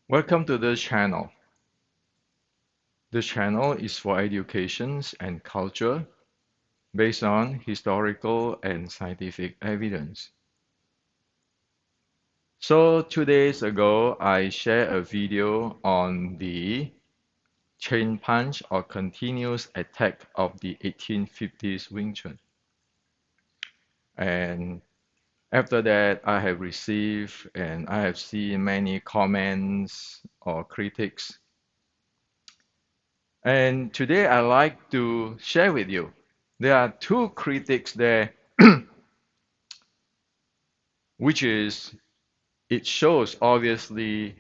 Welcome to this channel. This channel is for education and culture based on historical and scientific evidence. So 2 days ago, I shared a video on the chain punch or continuous attack of the 1850s Wing Chun. And after that, I have received and I have seen many comments or critics. And today I like to share with you. There are two critics there, which is it shows obviously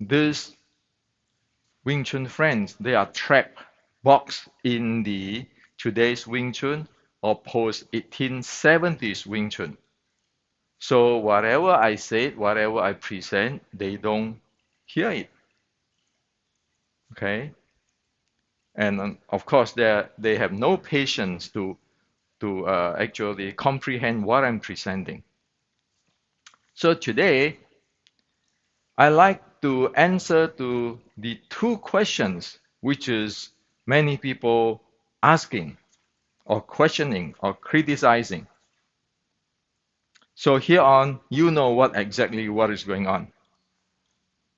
these Wing Chun friends, they are trapped, boxed in the today's Wing Chun or post 1870s Wing Chun. So whatever I say, whatever I present, they don't hear it. Okay? And of course, they have no patience to actually comprehend what I'm presenting. So today, I like to answer to the two questions which is many people asking or questioning or criticizing. So here on, you know what exactly what is going on.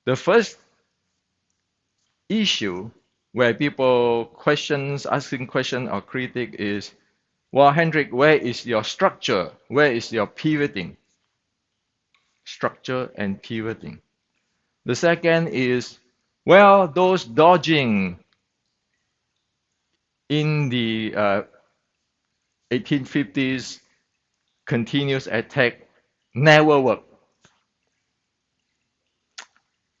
The first issue where people asking question or critic is, well, Hendrik, where is your structure? Where is your pivoting? Structure and pivoting. The second is, well, those dodging in the 1850s continuous attack never work.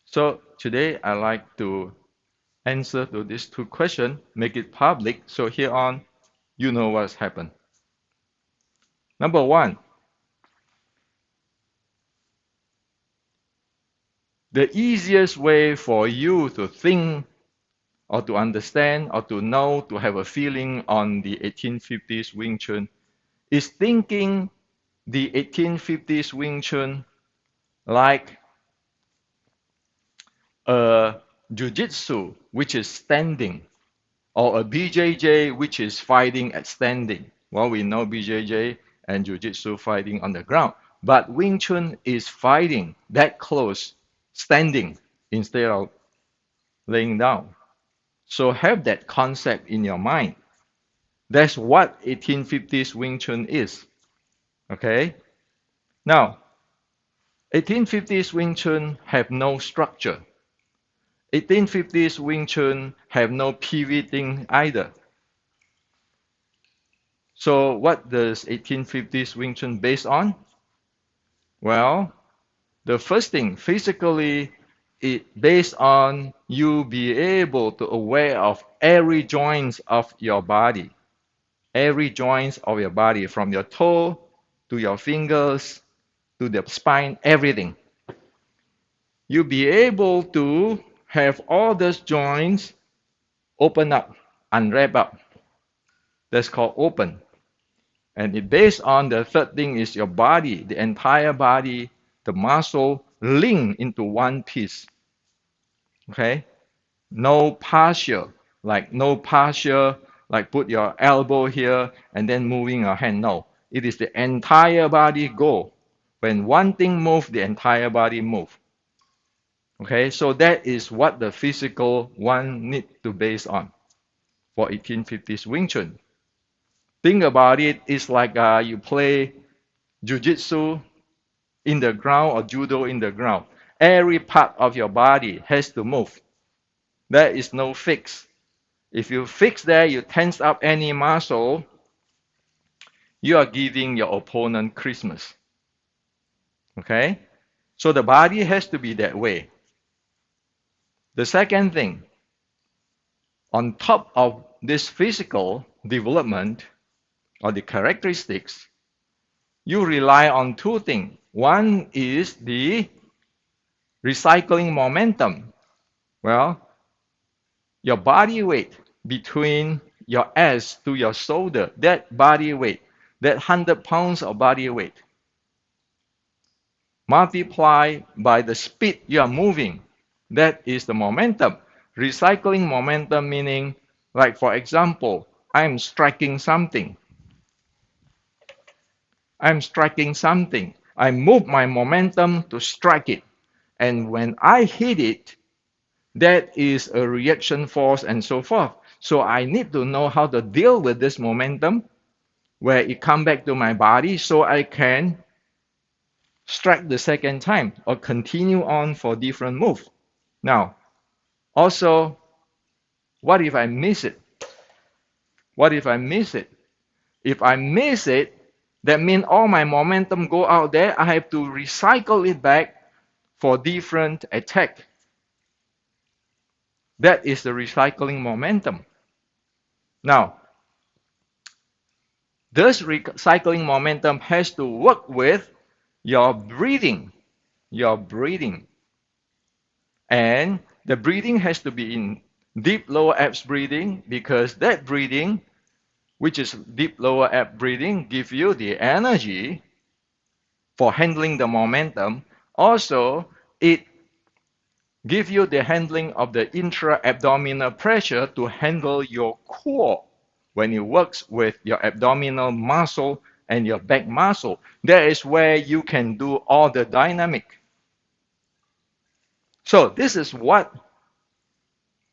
So today I like to answer to these two questions, make it public, so here on you know what's happened. Number one, the easiest way for you to think or to understand or to know, to have a feeling on the 1850s Wing Chun is thinking the 1850s Wing Chun like a jiu-jitsu, which is standing, or a BJJ, which is fighting at standing. Well, we know BJJ and jiu-jitsu fighting on the ground, but Wing Chun is fighting that close, standing instead of laying down. So have that concept in your mind. That's what 1850s Wing Chun is. Okay? Now, 1850s Wing Chun have no structure. 1850s Wing Chun have no pivoting either. So what does 1850s Wing Chun based on? Well, the first thing, physically, it based on you be able to aware of every joints of your body. Every joints of your body, from your toe to your fingers to the spine, everything. You be able to have all those joints open up, unwrap up. That's called open. And it based on the third thing is your body, the entire body, the muscle link into one piece. Okay? No partial, like put your elbow here and then moving your hand. No. It is the entire body go. When one thing move, the entire body move. Okay, so that is what the physical one need to base on for 1850s Wing Chun. Think about it, it's like you play jiu-jitsu in the ground or judo in the ground. Every part of your body has to move. There is no fix. If you fix there, you tense up any muscle, you are giving your opponent Christmas. Okay? So the body has to be that way. The second thing, on top of this physical development or the characteristics, you rely on two things. One is the recycling momentum. Well, your body weight between your ass to your shoulder, that body weight, that 100 pounds of body weight, multiply by the speed you are moving, That is the momentum. Recycling momentum meaning, like for example, I'm striking something. I'm striking something. I move my momentum to strike it. And when I hit it, that is a reaction force and so forth. So I need to know how to deal with this momentum where it come back to my body so I can strike the second time or continue on for different move. Now, also, what if I miss it? What if I miss it? If I miss it, that means all my momentum go out there. I have to recycle it back for different attack. That is the recycling momentum. Now, this recycling momentum has to work with your breathing. Your breathing. And the breathing has to be in deep lower abs breathing because that breathing, which is deep lower ab breathing, gives you the energy for handling the momentum. Also, it gives you the handling of the intra-abdominal pressure to handle your core when it works with your abdominal muscle and your back muscle. That is where you can do all the dynamic. So this is what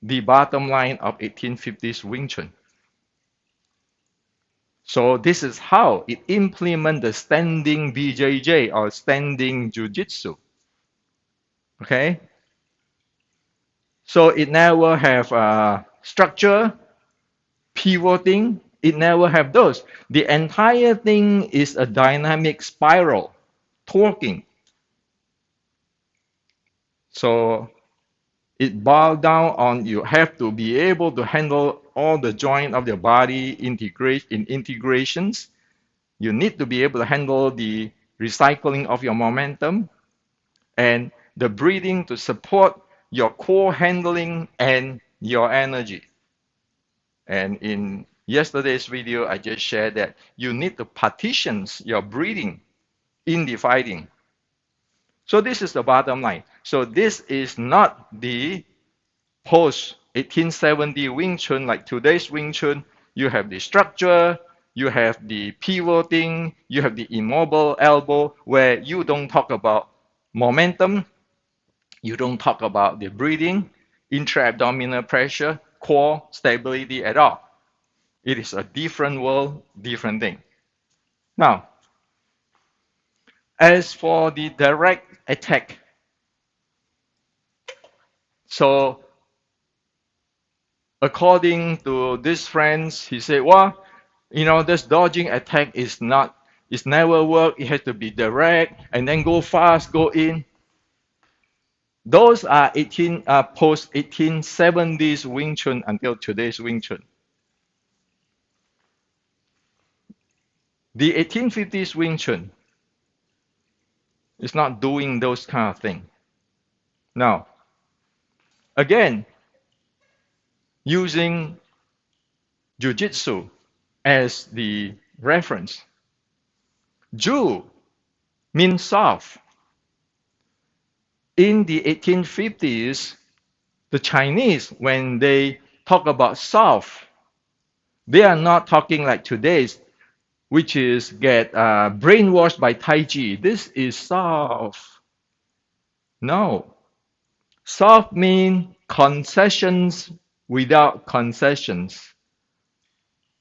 the bottom line of 1850s Wing Chun. So this is how it implements the standing BJJ or standing Jiu-Jitsu. Okay? So it never have structure, pivoting. It never have those. The entire thing is a dynamic spiral, torquing. So it boils down on you have to be able to handle all the joint of your body integrations. You need to be able to handle the recycling of your momentum and the breathing to support your core handling and your energy. And in yesterday's video, I just shared that you need to partition your breathing in the fighting. So this is the bottom line. So this is not the post 1870 Wing Chun like today's Wing Chun. You have the structure, you have the pivoting, you have the immobile elbow where you don't talk about momentum, you don't talk about the breathing, intra-abdominal pressure, core stability at all. It is a different world, different thing. Now, as for the direct attack, so according to these friends, he said, well, this dodging attack it's never work. It has to be direct and then go fast, go in. Those are post 1870s Wing Chun until today's Wing Chun. The 1850s Wing Chun is not doing those kind of things. Now, again, using Jiu-Jitsu as the reference. Ju means soft. In the 1850s, the Chinese, when they talk about soft, they are not talking like today's, which is get brainwashed by Tai Chi. This is soft. No. Soft means concessions without concessions.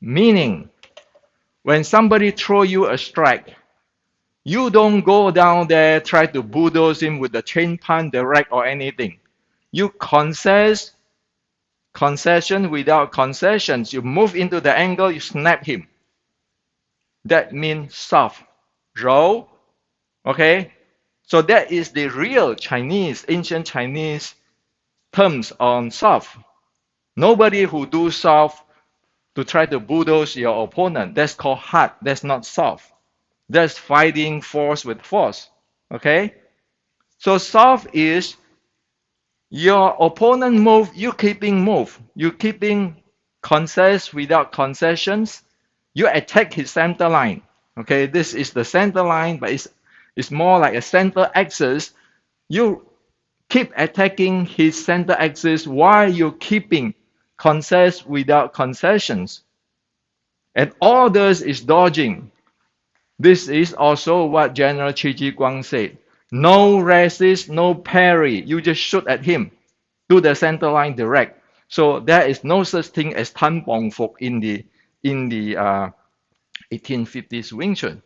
Meaning, when somebody throw you a strike, you don't go down there try to bulldoze him with the chain punch direct or anything. You concession without concessions. You move into the angle, you snap him. That means soft. Roll. Okay? So that is the real Chinese, ancient Chinese terms on soft. Nobody who do soft to try to bulldoze your opponent. That's called hard. That's not soft. That's fighting force with force. Okay? So soft is your opponent move, you keeping move. You keeping concess without concessions. You attack his center line. Okay, this is the center line, but it's more like a center axis. You keep attacking his center axis while you're keeping concess without concessions. And all this is dodging. This is also what General Qi Ji Guang said. No resist, no parry. You just shoot at him to the center line direct. So there is no such thing as Tan Bong Fok in the 1850s Wing Chun,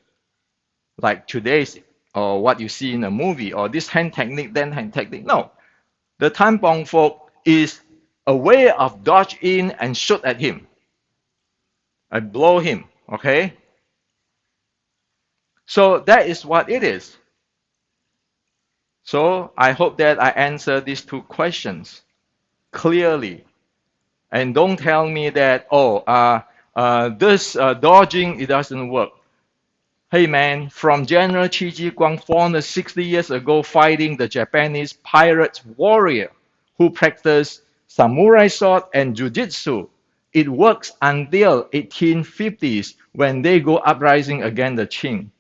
like today's or what you see in a movie or this hand technique, then hand technique. No, the Tan Bong Fok is a way of dodge in and shoot at him and blow him. Okay, so that is what it is. So I hope that I answer these two questions clearly. And don't tell me that, this dodging, it doesn't work. Hey man, from General Qi Ji Guang 460 years ago fighting the Japanese pirate warrior who practiced samurai sword and jujitsu, it works until 1850s when they go uprising against the Qing.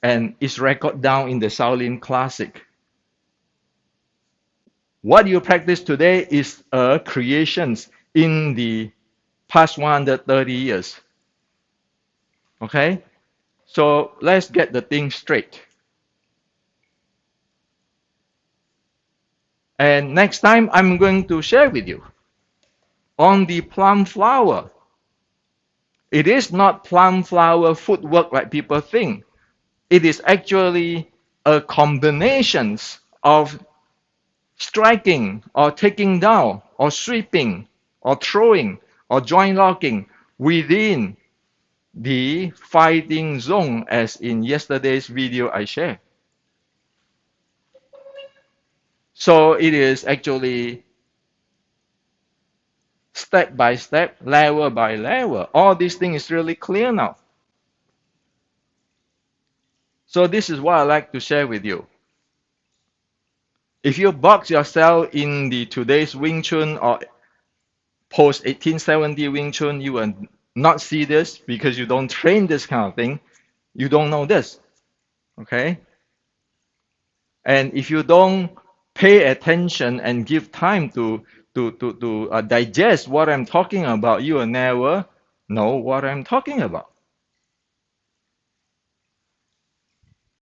And it's recorded down in the Shaolin Classic. What you practice today is creations in the past 130 years. Okay? So let's get the thing straight. And next time, I'm going to share with you on the plum flower. It is not plum flower footwork like people think. It is actually a combination of striking or taking down or sweeping or throwing or joint locking within the fighting zone, as in yesterday's video I shared. So it is actually step by step, level by level. All these things is really clear now. So this is what I like to share with you. If you box yourself in the today's Wing Chun or post 1870 Wing Chun, you will not see this because you don't train this kind of thing. You don't know this. Okay? And if you don't pay attention and give time to digest what I'm talking about, you will never know what I'm talking about.